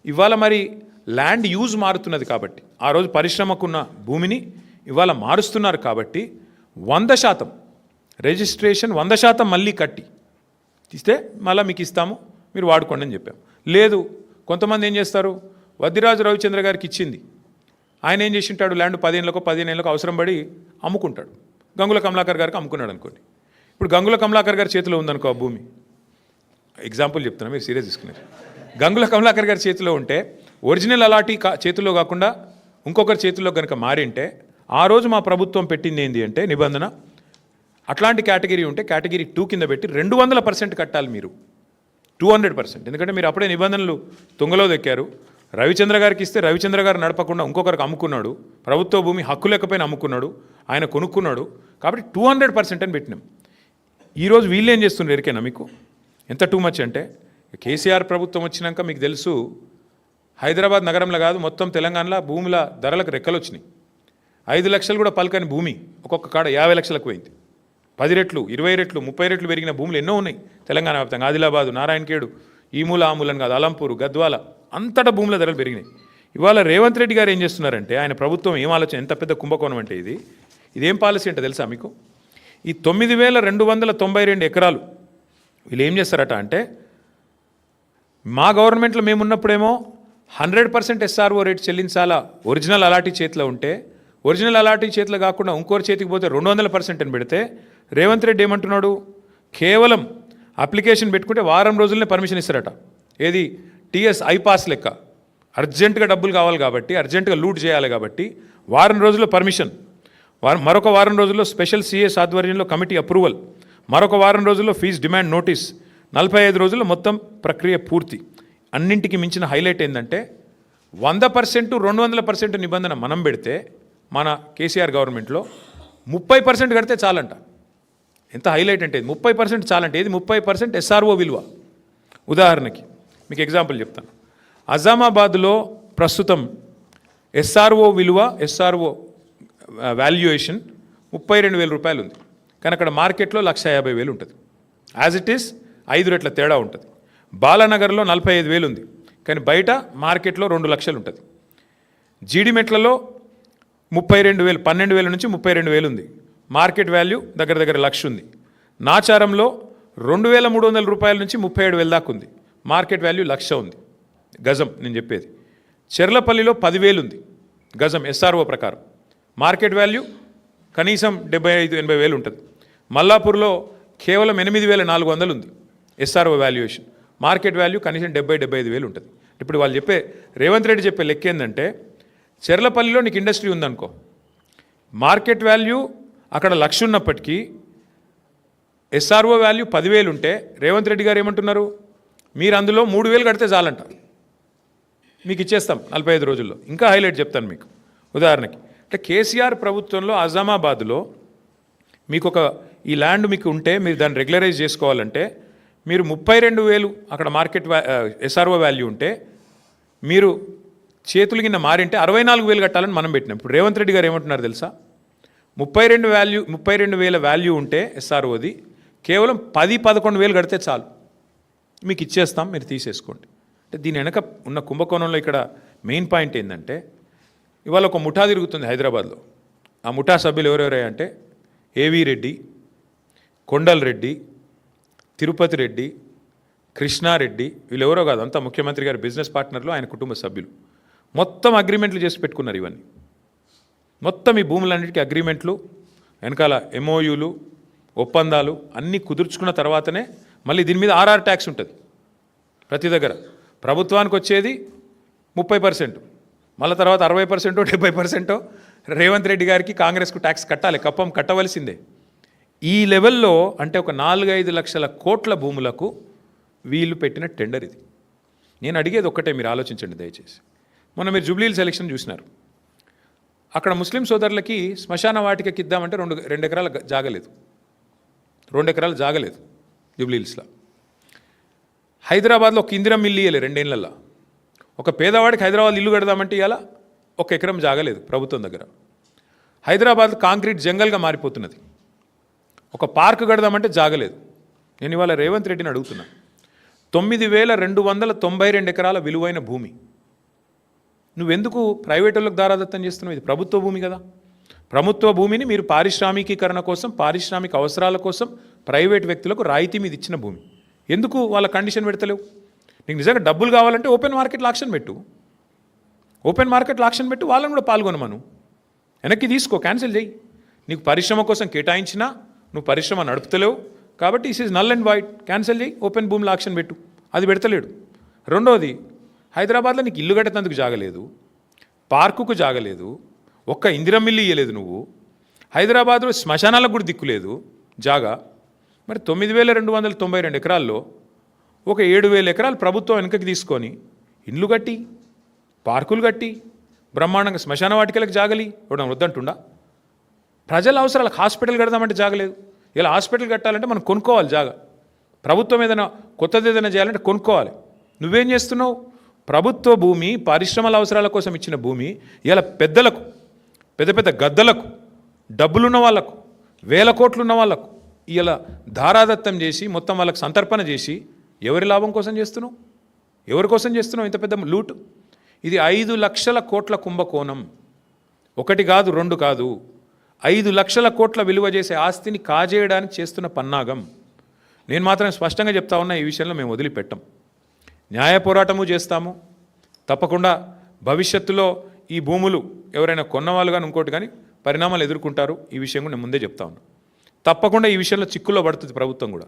ఇవాళ మరి land use మారుతున్నది కాబట్టి ఆ రోజు పరిశ్రమకున్న భూమిని ఇవాళ మారుస్తున్నారు కాబట్టి 100% రిజిస్ట్రేషన్ 100% మళ్ళీ కట్టి ఇస్తే మళ్ళీ మీకు ఇస్తాము మీరు వాడుకోండి అని చెప్పాం. లేదు కొంతమంది ఏం చేస్తారు, వద్దిరాజు రవిచంద్ర గారికి ఇచ్చింది, ఆయన ఏం చేసింటాడు, ల్యాండ్ 15 ఏళ్ళకో అవసరం పడి అమ్ముకుంటాడు. గంగుల కమలాకర్ గారికి అమ్ముకున్నాడు అనుకోండి. ఇప్పుడు గంగుల కమలాకర్ గారి చేతిలో ఉందనుకో ఆ భూమి, ఎగ్జాంపుల్ చెప్తున్నా, మీరు సీరియస్ తీసుకున్నారు. గంగుల కమలాకర్ గారి చేతిలో ఉంటే ఒరిజినల్ అలాటీ చేతిలో కాకుండా ఇంకొకరి చేతిలో కనుక మారింటే ఆ రోజు మా ప్రభుత్వం పెట్టింది ఏంటి అంటే నిబంధన, అట్లాంటి కేటగిరీ ఉంటే కేటగిరీ 2 కింద పెట్టి 200% కట్టాలి మీరు, 200%. ఎందుకంటే మీరు అప్పుడే నిబంధనలు తుంగలో దెక్కారు. రవిచంద్ర గారికి ఇస్తే రవిచంద్ర గారు నడపకుండా ఇంకొకరికి అమ్ముకున్నాడు, ప్రభుత్వ భూమి హక్కు లేకపోయినా అమ్ముకున్నాడు, ఆయన కొనుక్కున్నాడు, కాబట్టి 200% అని పెట్టినాం. ఈరోజు వీళ్ళు ఏం చేస్తున్నారు ఎరికేనా మీకు ఎంత టూ మచ్ అంటే, కేసీఆర్ ప్రభుత్వం వచ్చినాక మీకు తెలుసు హైదరాబాద్ నగరంలో కాదు మొత్తం తెలంగాణలో భూముల ధరలకు రెక్కలు వచ్చినాయి. 5 లక్షలు కూడా పలకని భూమి ఒక్కొక్క కాడ 50 లక్షలకు పోయింది. 10 రెట్లు 20 రెట్లు 30 రెట్లు పెరిగిన భూములు ఎన్నో ఉన్నాయి తెలంగాణ వ్యాప్తంగా. ఆదిలాబాదు, నారాయణఖేడు, ఈ మూల ఆ మూలని కాదు, అలంపూరు, గద్వాల అంతటా భూముల ధరలు పెరిగినాయి. ఇవాళ రేవంత్ రెడ్డి గారు ఏం చేస్తున్నారంటే, ఆయన ప్రభుత్వం ఏం ఆలోచన, ఎంత పెద్ద కుంభకోణం అంటే ఇదేం పాలసీ అంటే తెలుసా మీకు? ఈ 9292 ఎకరాలు వీళ్ళు ఏం చేస్తారట అంటే, మా గవర్నమెంట్లో మేమున్నప్పుడేమో 100% SRO రేట్ చెల్లించాలా ఒరిజినల్ అలాటీ చేతిలో ఉంటే, ఒరిజినల్ అలాటీ చేతిలో కాకుండా ఇంకోరి చేతికి పోతే 200% అని పెడితే, రేవంత్ రెడ్డి ఏమంటున్నాడు, కేవలం అప్లికేషన్ పెట్టుకుంటే వారం రోజులనే పర్మిషన్ ఇస్తారట. ఏది టీఎస్ ఐపాస్ లెక్క, అర్జెంటుగా డబ్బులు కావాలి కాబట్టి, అర్జెంటుగా లూట్ చేయాలి కాబట్టి వారం రోజుల్లో పర్మిషన్, మరొక వారం రోజుల్లో స్పెషల్ సిఎస్ ఆధ్వర్యంలో కమిటీ అప్రూవల్, మరొక వారం రోజుల్లో ఫీజు డిమాండ్ నోటీస్, 45 రోజుల్లో మొత్తం ప్రక్రియ పూర్తి. అన్నింటికి మించిన హైలైట్ ఏంటంటే 100% 200% నిబంధన మనం పెడితే మన కేసీఆర్ గవర్నమెంట్లో 30% కడితే చాలంట. ఎంత హైలైట్ అంటే 30% చాలంటే, ఇది 30% SRO విలువ. ఉదాహరణకి మీకు ఎగ్జాంపుల్ చెప్తాను. అజామాబాద్లో ప్రస్తుతం SRO విలువ, SRO వాల్యుయేషన్ 32,000 రూపాయలు ఉంది. కానీ అక్కడ మార్కెట్లో 150,000 ఉంటుంది. యాజ్ ఇట్ ఈస్ 5 రెట్ల తేడా ఉంటుంది. బాలానగర్లో 45,000 ఉంది, కానీ బయట మార్కెట్లో 2 లక్షలు ఉంటుంది. జీడిమెట్లలో 32,000, 12,000 నుంచి 32,000 ఉంది. మార్కెట్ వాల్యూ దగ్గర దగ్గర 1,00,000 ఉంది. నాచారంలో 2,300 రూపాయల నుంచి 37,000 దాకా ఉంది. మార్కెట్ వాల్యూ 1,00,000 ఉంది గజం. నేను చెప్పేది చెర్లపల్లిలో 10,000 ఉంది గజం SRO ప్రకారం, మార్కెట్ వాల్యూ కనీసం 75,000-80,000 ఉంటుంది. మల్లాపూర్లో కేవలం 8,400 ఉంది SRO వాల్యుయేషన్, మార్కెట్ వాల్యూ కనీసం 70,000-75,000 ఉంటుంది. ఇప్పుడు వాళ్ళు చెప్పే, రేవంత్ రెడ్డి చెప్పే లెక్క ఏంటంటే, చెర్లపల్లిలో నీకు ఇండస్ట్రీ ఉందనుకో, మార్కెట్ వాల్యూ అక్కడ 1,00,000 ఉన్నప్పటికీ SRO వాల్యూ 10,000 ఉంటే రేవంత్ రెడ్డి గారు ఏమంటున్నారు, మీరు అందులో 3,000 కడితే చాలంట, మీకు ఇచ్చేస్తాం 45 రోజుల్లో. ఇంకా హైలైట్ చెప్తాను మీకు. ఉదాహరణకి అంటే కేసీఆర్ ప్రభుత్వంలో అజామాబాద్లో మీకు ఈ ల్యాండ్ మీకు ఉంటే మీరు దాన్ని రెగ్యులరైజ్ చేసుకోవాలంటే మీరు 32,000 అక్కడ మార్కెట్ SRO వాల్యూ ఉంటే మీరు చేతులు కింద మారింటే 64,000 కట్టాలని మనం పెట్టినాం. ఇప్పుడు రేవంత్ రెడ్డి గారు ఏమంటున్నారు తెలుసా, 32,000 వాల్యూ ఉంటే SROది కేవలం 10-11,000 కడితే చాలు, మీకు ఇచ్చేస్తాం, మీరు తీసేసుకోండి. అంటే దీని వెనక ఉన్న కుంభకోణంలో ఇక్కడ మెయిన్ పాయింట్ ఏంటంటే, ఇవాళ ఒక ముఠా తిరుగుతుంది హైదరాబాద్లో. ఆ ముఠా సభ్యులు ఎవరెవరయ్యా అంటే, ఏవీ రెడ్డి, కొండల్ రెడ్డి, తిరుపతి రెడ్డి, కృష్ణారెడ్డి, వీళ్ళు ఎవరో కాదు, అంతా ముఖ్యమంత్రి గారి బిజినెస్ పార్ట్నర్లు, ఆయన కుటుంబ సభ్యులు. మొత్తం అగ్రిమెంట్లు చేసి పెట్టుకున్నారు. ఇవన్నీ మొత్తం ఈ భూములన్నిటికీ అగ్రిమెంట్లు, వెనకాల MOUలు, ఒప్పందాలు అన్నీ కుదుర్చుకున్న తర్వాతనే మళ్ళీ దీని మీద RR ట్యాక్స్ ఉంటుంది. ప్రతి దగ్గర ప్రభుత్వానికి వచ్చేది 30%, మళ్ళీ తర్వాత 60%, 70% రేవంత్ రెడ్డి గారికి, కాంగ్రెస్కు ట్యాక్స్ కట్టాలి, కప్పం కట్టవలసిందే. ఈ లెవెల్లో అంటే ఒక 4-5 లక్షల కోట్ల భూములకు వీళ్ళు పెట్టిన టెండర్ ఇది. నేను అడిగేది ఒక్కటే, మీరు ఆలోచించండి దయచేసి. మొన్న మీరు జూబ్లీహిల్స్ ఎలక్షన్ చూసినారు, అక్కడ ముస్లిం సోదరులకి శ్మశాన వాటికకి ఇద్దామంటే 2 ఎకరాల జాగలేదు, 2 ఎకరాలు జాగలేదు జూబ్లీహిల్స్లో. హైదరాబాద్లో ఒక ఇందిరం ఇల్లు ఇవ్వలేదు 2 ఏళ్లలో. ఒక పేదవాడికి హైదరాబాద్ ఇల్లు కడదామంటే ఇవాళ 1 ఎకరం జాగలేదు ప్రభుత్వం దగ్గర. హైదరాబాద్ కాంక్రీట్ జంగల్గా మారిపోతున్నది. ఒక పార్క్ కడదామంటే జాగలేదు. నేను ఇవాళ రేవంత్ రెడ్డిని అడుగుతున్నా, 9,292 ఎకరాల విలువైన భూమి నువ్వెందుకు ప్రైవేట్ వాళ్ళకి దారాదత్తం చేస్తున్నావు? ఇది ప్రభుత్వ భూమి కదా. ప్రభుత్వ భూమిని మీరు పారిశ్రామికీకరణ కోసం, పారిశ్రామిక అవసరాల కోసం ప్రైవేట్ వ్యక్తులకు రాయితీ మీద ఇచ్చిన భూమి. ఎందుకు వాళ్ళ కండిషన్ పెడతలేవు? నీకు నిజంగా డబ్బులు కావాలంటే ఓపెన్ మార్కెట్లో ఆక్షన్ పెట్టు, ఓపెన్ మార్కెట్లో ఆక్షన్ పెట్టు, వాళ్ళని కూడా పాల్గొనమను. వెనక్కి తీసుకో, క్యాన్సిల్ చేయి. నీకు పరిశ్రమ కోసం కేటాయించినా నువ్వు పరిశ్రమ నడుపుతలేవు కాబట్టి is is null and white, cancel చేయి, ఓపెన్ భూమిలో ఆక్షన్ పెట్టు. అది పెడతలేడు. రెండోది, హైదరాబాద్లో నీకు ఇల్లు కట్టేందుకు జాగలేదు, పార్కుకు జాగలేదు, ఒక్క ఇందిరం మిల్లు ఇయ్యలేదు నువ్వు. హైదరాబాద్లో శ్మశానాలకు కూడా దిక్కులేదు జాగా. మరి 9,292 ఎకరాల్లో ఒక 7,000 ఎకరాలు ప్రభుత్వం వెనుకకి తీసుకొని ఇండ్లు కట్టి, పార్కులు కట్టి, బ్రహ్మాండంగా శ్మశాన వాటికలకు జాగలి ఇవ్వడం వద్దంటుండా? ప్రజల అవసరాలకు హాస్పిటల్ కడదామంటే జాగలేదు. ఇలా హాస్పిటల్ కట్టాలంటే మనం కొనుక్కోవాలి జాగా. ప్రభుత్వం ఏదైనా కొత్తది ఏదైనా చేయాలంటే కొనుక్కోవాలి. నువ్వేం చేస్తున్నావు? ప్రభుత్వ భూమి, పరిశ్రమల అవసరాల కోసం ఇచ్చిన భూమి ఇలా పెద్దలకు, పెద్ద పెద్ద గద్దలకు, డబ్బులున్న వాళ్ళకు, వేల కోట్లు ఉన్న వాళ్ళకు ఇలా ధారాదత్తం చేసి మొత్తం వాళ్ళకి సంతర్పణ చేసి ఎవరి లాభం కోసం చేస్తున్నావు? ఎవరి కోసం చేస్తున్నావు ఇంత పెద్ద లూటు? ఇది 5 లక్షల కోట్ల కుంభకోణం. ఒకటి కాదు, రెండు కాదు, 5 లక్షల కోట్ల విలువ చేసే ఆస్తిని కాజేయడానికి చేస్తున్న పన్నాగం. నేను మాత్రం స్పష్టంగా చెప్తా ఉన్నా, ఈ విషయంలో మేము వదిలిపెట్టాం. న్యాయ పోరాటము చేస్తాము తప్పకుండా. భవిష్యత్తులో ఈ భూములు ఎవరైనా కొన్నవాళ్ళు కానీ ఇంకోటి కానీ పరిణామాలు ఎదుర్కొంటారు. ఈ విషయం కూడా నేను ముందే చెప్తా ఉన్నా. తప్పకుండా ఈ విషయంలో చిక్కుల్లో పడుతుంది ప్రభుత్వం కూడా.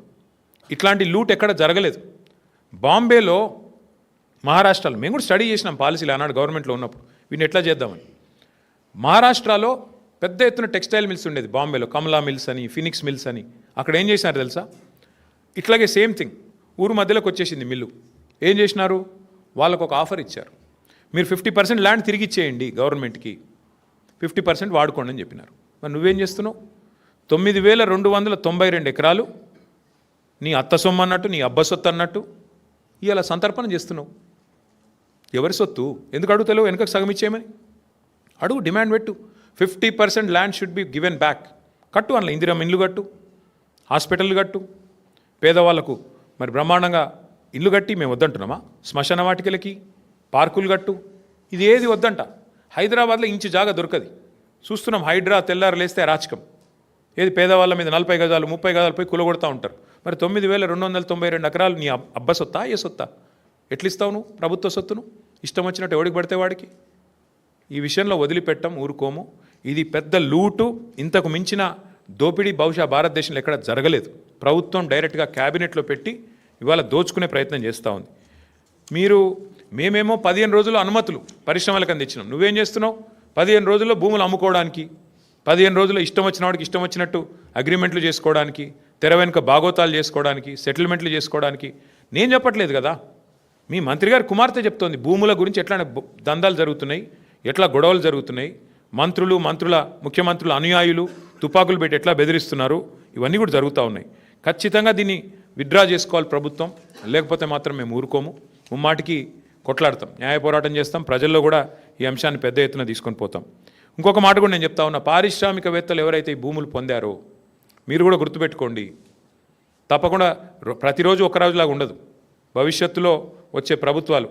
ఇట్లాంటి లూట్ ఎక్కడ జరగలేదు. బాంబేలో, మహారాష్ట్రలో మేము కూడా స్టడీ చేసినాం పాలసీలు ఆనాడు గవర్నమెంట్లో ఉన్నప్పుడు, వీటిని ఎట్లా చేద్దామని. మహారాష్ట్రలో పెద్ద ఎత్తున టెక్స్టైల్ మిల్స్ ఉండేది బాంబేలో, కమలా మిల్స్ అని, ఫినిక్స్ మిల్స్ అని. అక్కడ ఏం చేసినారు తెలుసా? ఇట్లాగే సేమ్ థింగ్, ఊరు మధ్యలోకి వచ్చేసింది మిల్లు. ఏం చేసినారు? వాళ్ళకు ఒక ఆఫర్ ఇచ్చారు, మీరు 50% ల్యాండ్ తిరిగి ఇచ్చేయండి గవర్నమెంట్కి, 50% వాడుకోండి అని చెప్పినారు. మరి నువ్వేం చేస్తున్నావు? 9,292 ఎకరాలు నీ అత్త సొమ్ము అన్నట్టు, నీ అబ్బ సొత్తు అన్నట్టు ఇలా సంతర్పణ చేస్తున్నావు. ఎవరి సొత్తు? ఎందుకు అడుగుతలేవు? వెనుకకు సగం ఇచ్చేయమని అడుగు, డిమాండ్ పెట్టు. 50% land should be given back. కట్టు, అందులో ఇందిరా ఇండ్లు కట్టు, హాస్పిటల్ కట్టు, పేదవాళ్ళకు మరి బ్రహ్మాండంగా ఇల్లు కట్టి మేము వద్దంటున్నామా? శ్మశాన వాటికలకి, పార్కులు కట్టు. ఇది ఏది వద్దంట. హైదరాబాద్లో ఇంచు జాగా దొరకది. చూస్తున్నాం, హైడ్రా తెల్లారు లేస్తే అరాచకం. ఏది పేదవాళ్ళ మీద 40 గజాలు 30 గజాలు పోయి కులగొడతా ఉంటారు. మరి 9,292 ఎకరాలు నీ అబ్బ సొత్తా, ఏ సొత్తా? ఎట్లిస్తావు నువ్వు ప్రభుత్వ సొత్తును? ఇష్టం వచ్చినట్టు ఎవడికి పడితే వాడికి. ఈ విషయంలో వదిలిపెట్టం, ఊరుకోము. ఇది పెద్ద లూటు. ఇంతకు మించిన దోపిడీ బహుశా భారతదేశంలో ఎక్కడ జరగలేదు. ప్రభుత్వం డైరెక్ట్గా క్యాబినెట్లో పెట్టి ఇవాళ దోచుకునే ప్రయత్నం చేస్తూ ఉంది. మేమేమో 15 రోజులు అనుమతులు పరిశ్రమలకు అందించినాం. నువ్వేం చేస్తున్నావు? 15 రోజుల్లో భూములు అమ్ముకోవడానికి, 15 రోజుల్లో ఇష్టం వచ్చిన వాడికి ఇష్టం వచ్చినట్టు అగ్రిమెంట్లు చేసుకోవడానికి, తెర వెనుక బాగోతాలు చేసుకోవడానికి, సెటిల్మెంట్లు చేసుకోవడానికి. నేను చెప్పట్లేదు కదా, మీ మంత్రి గారు కుమార్తె చెప్తోంది భూముల గురించి ఎట్లా దందాలు జరుగుతున్నాయి, ఎట్లా గొడవలు జరుగుతున్నాయి, ముఖ్యమంత్రుల అనుయాయులు తుపాకులు పెట్టి ఎట్లా బెదిరిస్తున్నారు, ఇవన్నీ కూడా జరుగుతూ ఉన్నాయి. ఖచ్చితంగా దీన్ని విత్డ్రా చేసుకోవాలి ప్రభుత్వం, లేకపోతే మాత్రం మేము ఊరుకోము. ముమ్మాటికి కొట్లాడతాం, న్యాయ పోరాటం చేస్తాం, ప్రజల్లో కూడా ఈ అంశాన్ని పెద్ద ఎత్తున తీసుకొని పోతాం. ఇంకొక మాట కూడా నేను చెప్తా ఉన్నా, పారిశ్రామికవేత్తలు ఎవరైతే ఈ భూములు పొందారో మీరు కూడా గుర్తుపెట్టుకోండి. తప్పకుండా ప్రతిరోజు ఒక రోజులాగా ఉండదు. భవిష్యత్తులో వచ్చే ప్రభుత్వాలు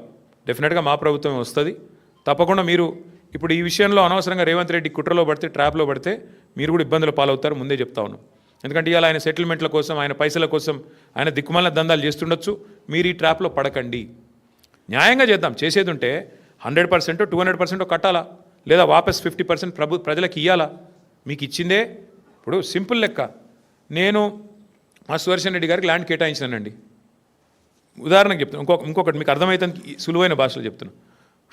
డెఫినెట్గా మా ప్రభుత్వమే వస్తుంది. తప్పకుండా మీరు ఇప్పుడు ఈ విషయంలో అనవసరంగా రేవంత్ రెడ్డి కుట్రలో పడితే, ట్రాప్లో పడితే మీరు కూడా ఇబ్బందులు పాలవుతారు, ముందే చెప్తా ఉన్నాం. ఎందుకంటే ఇవాళ ఆయన సెటిల్మెంట్ల కోసం, ఆయన పైసల కోసం ఆయన దిక్కుమాలిన దందాలు చేస్తుండొచ్చు. మీరు ఈ ట్రాప్లో పడకండి. న్యాయంగా చేద్దాం. చేసేది ఉంటే 100% 200% కట్టాలా, లేదా వాపస్ 50% ప్రజలకు ఇవ్వాలా? మీకు ఇచ్చిందే. ఇప్పుడు సింపుల్ లెక్క, నేను మా సుదర్శన్ రెడ్డి గారికి ల్యాండ్ కేటాయించానండి. ఉదాహరణకు చెప్తాను, ఇంకొకటి మీకు అర్థమవుతుంది సులువైన భాషలో చెప్తున్నాను.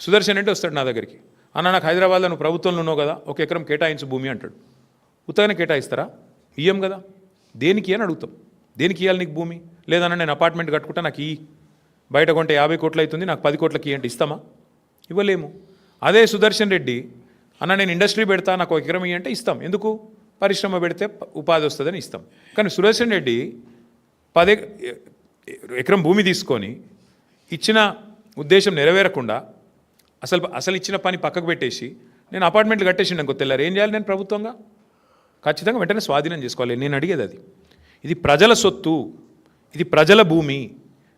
సుదర్శన్ రెడ్డి వస్తాడు నా దగ్గరికి, అన్న నాకు హైదరాబాద్లో నువ్వు ప్రభుత్వంలో ఉన్నావు కదా, 1 ఎకరం కేటాయించు భూమి అంటాడు. ఉత్తగానే కేటాయిస్తారా? ఇయ్యం కదా. దేనికి అని అడుగుతాం. దేనికి ఇవ్వాలి నీకు భూమి? లేదన్నా నేను అపార్ట్మెంట్ కట్టుకుంటా, నాకు ఈ బయట కొంటే 50 కోట్లు అవుతుంది, నాకు 10 కోట్లకి అంటే ఇస్తామా? ఇవ్వలేము. అదే సుదర్శన్ రెడ్డి, అన్న నేను ఇండస్ట్రీ పెడతా, నాకు 1 ఎకరం అంటే ఇస్తాం. ఎందుకు? పరిశ్రమ పెడితే ఉపాధి వస్తుందని ఇస్తాం. కానీ సుదర్శన్ రెడ్డి 10 ఎకరం భూమి తీసుకొని ఇచ్చిన ఉద్దేశం నెరవేరకుండా అసలు ఇచ్చిన పని పక్కకు పెట్టేసి నేను అపార్ట్మెంట్లు కట్టేసిండు అనుకో, తెల్లారు ఏం చేయాలి నేను ప్రభుత్వంగా? ఖచ్చితంగా వెంటనే స్వాధీనం చేసుకోవాలి. నేను అడిగేది అది. ఇది ప్రజల సొత్తు, ఇది ప్రజల భూమి.